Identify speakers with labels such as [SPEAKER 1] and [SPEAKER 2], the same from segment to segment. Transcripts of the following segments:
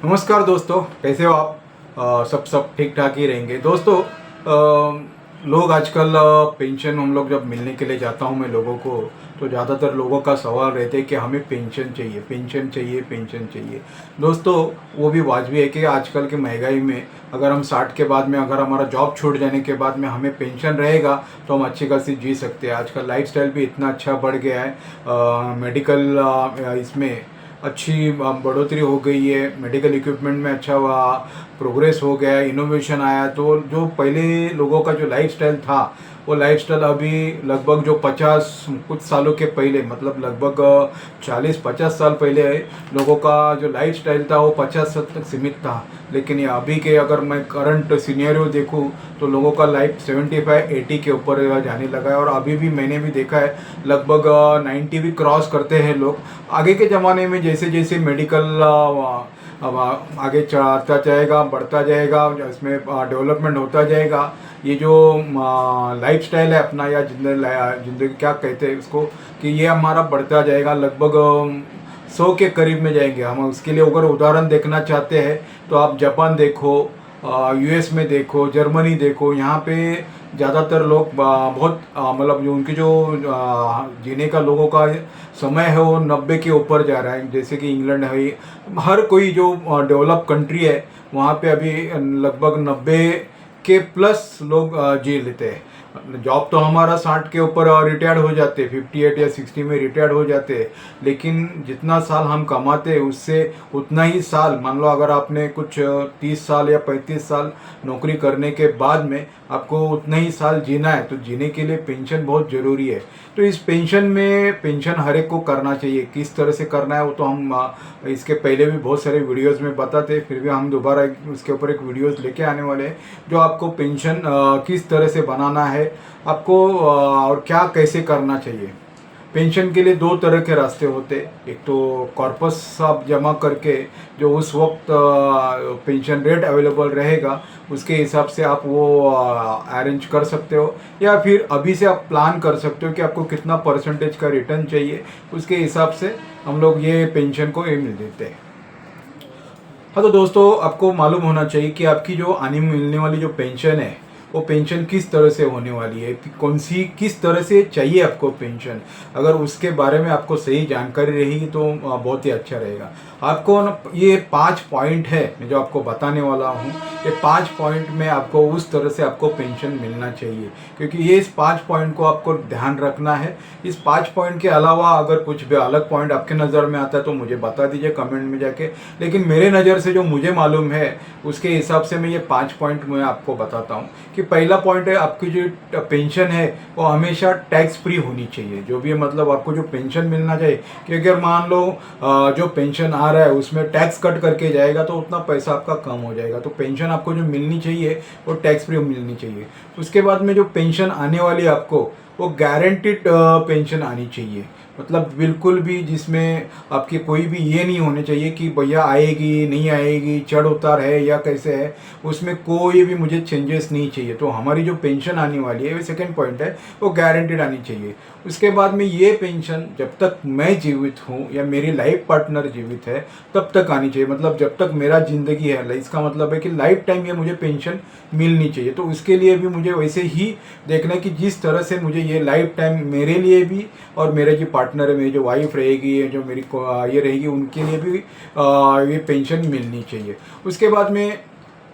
[SPEAKER 1] नमस्कार दोस्तों, कैसे हो आप? सब ठीक ठाक ही रहेंगे दोस्तों। लोग आजकल पेंशन हम लोग जब मिलने के लिए जाता हूँ मैं लोगों को, तो ज़्यादातर लोगों का सवाल रहता है कि हमें पेंशन चाहिए, पेंशन चाहिए, पेंशन चाहिए। दोस्तों, वो भी वाजबी है कि आजकल की महंगाई में अगर हम 60 के बाद में अगर हमारा जॉब छूट जाने के बाद में हमें पेंशन रहेगा तो हम अच्छी खासी जी सकते हैं। आजकल लाइफस्टाइल भी इतना अच्छा बढ़ गया है, मेडिकल इसमें अच्छी बढ़ोतरी हो गई है, मेडिकल इक्विपमेंट में अच्छा प्रोग्रेस हो गया है, इनोवेशन आया। तो जो पहले लोगों का जो लाइफस्टाइल था वो लाइफस्टाइल अभी लगभग जो 50 कुछ सालों के पहले, मतलब लगभग 40-50 साल पहले लोगों का जो लाइफस्टाइल था वो 50 साल तक सीमित था। लेकिन ये अभी के अगर मैं करंट सिनेरियो देखूं तो लोगों का लाइफ 75-80 के ऊपर जाने लगा है। और अभी भी मैंने भी देखा है लगभग 90 भी क्रॉस करते हैं लोग। आगे के ज़माने में जैसे जैसे मेडिकल अब आगे चढ़ता जाएगा, बढ़ता जाएगा, इसमें डेवलपमेंट होता जाएगा, ये जो लाइफस्टाइल है अपना या जिंदगी क्या कहते हैं उसको, कि ये हमारा बढ़ता जाएगा। लगभग 100 के करीब में जाएंगे हम। उसके लिए अगर उदाहरण देखना चाहते हैं तो आप जापान देखो, यूएस में देखो, जर्मनी देखो। यहाँ पे ज़्यादातर लोग बहुत मतलब जो उनकी जो जीने का लोगों का समय है वो 90 के ऊपर जा रहा है। जैसे कि इंग्लैंड है, हर कोई जो डेवलप कंट्री है वहाँ पे अभी लगभग 90 के प्लस लोग जी लेते हैं। जॉब तो हमारा 60 के ऊपर रिटायर्ड हो जाते, 58 या 60 में रिटायर्ड हो जाते हैं। लेकिन जितना साल हम कमाते हैं उससे उतना ही साल, मान लो अगर आपने कुछ 30 साल या 35 साल नौकरी करने के बाद में आपको उतना ही साल जीना है, तो जीने के लिए पेंशन बहुत ज़रूरी है। तो इस पेंशन में पेंशन हर एक को करना चाहिए। किस तरह से करना है वो तो हम इसके पहले भी बहुत सारे वीडियोस में बताते हैं, फिर भी हम दोबारा उसके ऊपर एक वीडियोस लेके आने वाले हैं जो आपको पेंशन किस तरह से बनाना है आपको, और क्या कैसे करना चाहिए। पेंशन के लिए दो तरह के रास्ते होते। एक तो कॉर्पस आप जमा करके जो उस वक्त पेंशन रेट अवेलेबल रहेगा उसके हिसाब से आप वो अरेंज कर सकते हो, या फिर अभी से आप प्लान कर सकते हो कि आपको कितना परसेंटेज का रिटर्न चाहिए। उसके हिसाब से हम लोग ये पेंशन को ये मिल देते हैं। हाँ, तो दोस्तों आपको मालूम होना चाहिए कि आपकी जो आने मिलने वाली जो पेंशन है वो पेंशन किस तरह से होने वाली है, कौन सी किस तरह से चाहिए आपको पेंशन। अगर उसके बारे में आपको सही जानकारी रहेगी तो बहुत ही अच्छा रहेगा। आपको ये 5 पॉइंट है मैं जो आपको बताने वाला हूँ, ये 5 पॉइंट में आपको उस तरह से आपको पेंशन मिलना चाहिए, क्योंकि ये इस 5 पॉइंट को आपको ध्यान रखना है। इस 5 पॉइंट के अलावा अगर कुछ भी अलग पॉइंट आपके नज़र में आता है तो मुझे बता दीजिए कमेंट में जाके। लेकिन मेरे नज़र से जो मुझे मालूम है उसके हिसाब से मैं ये 5 पॉइंट मैं आपको बताता हूँ। कि पहला पॉइंट है, आपकी जो पेंशन है वो हमेशा टैक्स फ्री होनी चाहिए। जो भी है मतलब आपको जो पेंशन मिलना चाहिए, कि अगर मान लो जो पेंशन आ रहा है उसमें टैक्स कट करके जाएगा तो उतना पैसा आपका कम हो जाएगा। तो पेंशन आपको जो मिलनी चाहिए वो टैक्स फ्री मिलनी चाहिए। उसके बाद में जो पेंशन आने वाली है आपको वो गारंटीड पेंशन आनी चाहिए। मतलब बिल्कुल भी जिसमें आपके कोई भी ये नहीं होने चाहिए कि भैया आएगी नहीं आएगी, चढ़ उतार है या कैसे है, उसमें कोई भी मुझे चेंजेस नहीं चाहिए। तो हमारी जो पेंशन आने वाली है वो सेकंड पॉइंट है, वो गारंटीड आनी चाहिए। उसके बाद में ये पेंशन जब तक मैं जीवित हूँ या मेरी लाइफ पार्टनर जीवित है तब तक आनी चाहिए। मतलब जब तक मेरा ज़िंदगी है, इसका मतलब है कि लाइफ टाइम ये मुझे पेंशन मिलनी चाहिए। तो उसके लिए भी मुझे वैसे ही देखना है कि जिस तरह से मुझे ये लाइफ टाइम मेरे लिए भी और मेरे जो पार्टनर है, मेरी जो वाइफ रहेगी, जो मेरी ये रहेगी, उनके लिए भी ये पेंशन मिलनी चाहिए। उसके बाद में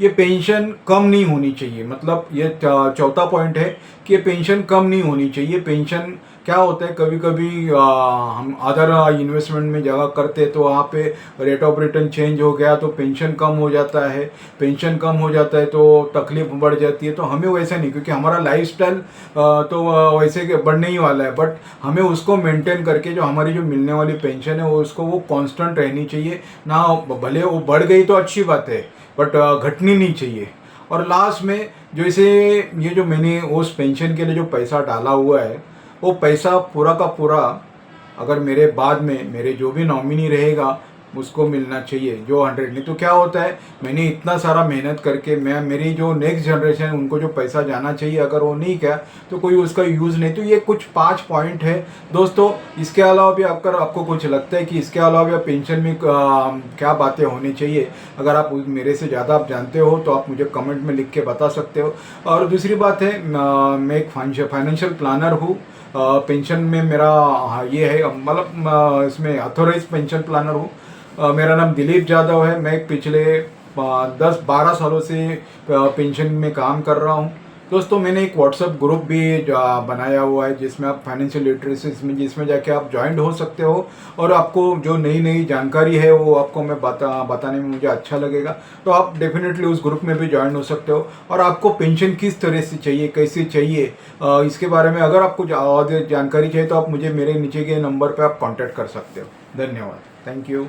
[SPEAKER 1] ये पेंशन कम नहीं होनी चाहिए। मतलब ये चौथा पॉइंट है कि ये पेंशन कम नहीं होनी चाहिए। पेंशन क्या होता है, कभी कभी हम अदर इन्वेस्टमेंट में जगह करते हैं तो वहाँ पे रेट ऑफ रिटर्न चेंज हो गया तो पेंशन कम हो जाता है। पेंशन कम हो जाता है तो तकलीफ बढ़ जाती है। तो हमें वैसा नहीं, क्योंकि हमारा लाइफस्टाइल तो वैसे बढ़ने ही वाला है, बट हमें उसको मेंटेन करके जो हमारी जो मिलने वाली पेंशन है वो उसको वो कांस्टेंट रहनी चाहिए ना। भले वो बढ़ गई तो अच्छी बात है, बट घटनी नहीं चाहिए। और लास्ट में जैसे ये जो मैंने उस पेंशन के लिए जो पैसा डाला हुआ है वो पैसा पूरा का पूरा अगर मेरे बाद में मेरे जो भी नॉमिनी रहेगा उसको मिलना चाहिए जो 100। नहीं तो क्या होता है, मैंने इतना सारा मेहनत करके मेरी जो नेक्स्ट जनरेशन उनको जो पैसा जाना चाहिए अगर वो नहीं किया तो कोई उसका यूज़ नहीं। तो ये कुछ 5 पॉइंट है दोस्तों। इसके अलावा भी अगर आपको कुछ लगता है कि इसके अलावा भी पेंशन में क्या बातें होनी चाहिए, अगर आप मेरे से ज़्यादा आप जानते हो तो आप मुझे कमेंट में लिख के बता सकते हो। और दूसरी बात है, मैं एक फाइनेंशियल प्लानर हूँ। पेंशन में मेरा ये है, मतलब इसमें अथोराइज पेंशन प्लानर हूँ। मेरा नाम दिलीप यादव है। मैं पिछले 10-12 सालों से पेंशन में काम कर रहा हूँ। दोस्तों मैंने एक व्हाट्सएप ग्रुप भी बनाया हुआ है जिसमें आप फाइनेंशियल लिटरेसी जिसमें जाके आप ज्वाइंट हो सकते हो, और आपको जो नई नई जानकारी है वो आपको मैं बताने में मुझे अच्छा लगेगा। तो आप डेफिनेटली उस ग्रुप में भी ज्वाइन हो सकते हो। और आपको पेंशन किस तरह से चाहिए, कैसे चाहिए, इसके बारे में अगर आपको और जानकारी चाहिए तो आप मुझे मेरे नीचे के नंबर पर आप कॉन्टैक्ट कर सकते हो। धन्यवाद। Thank you.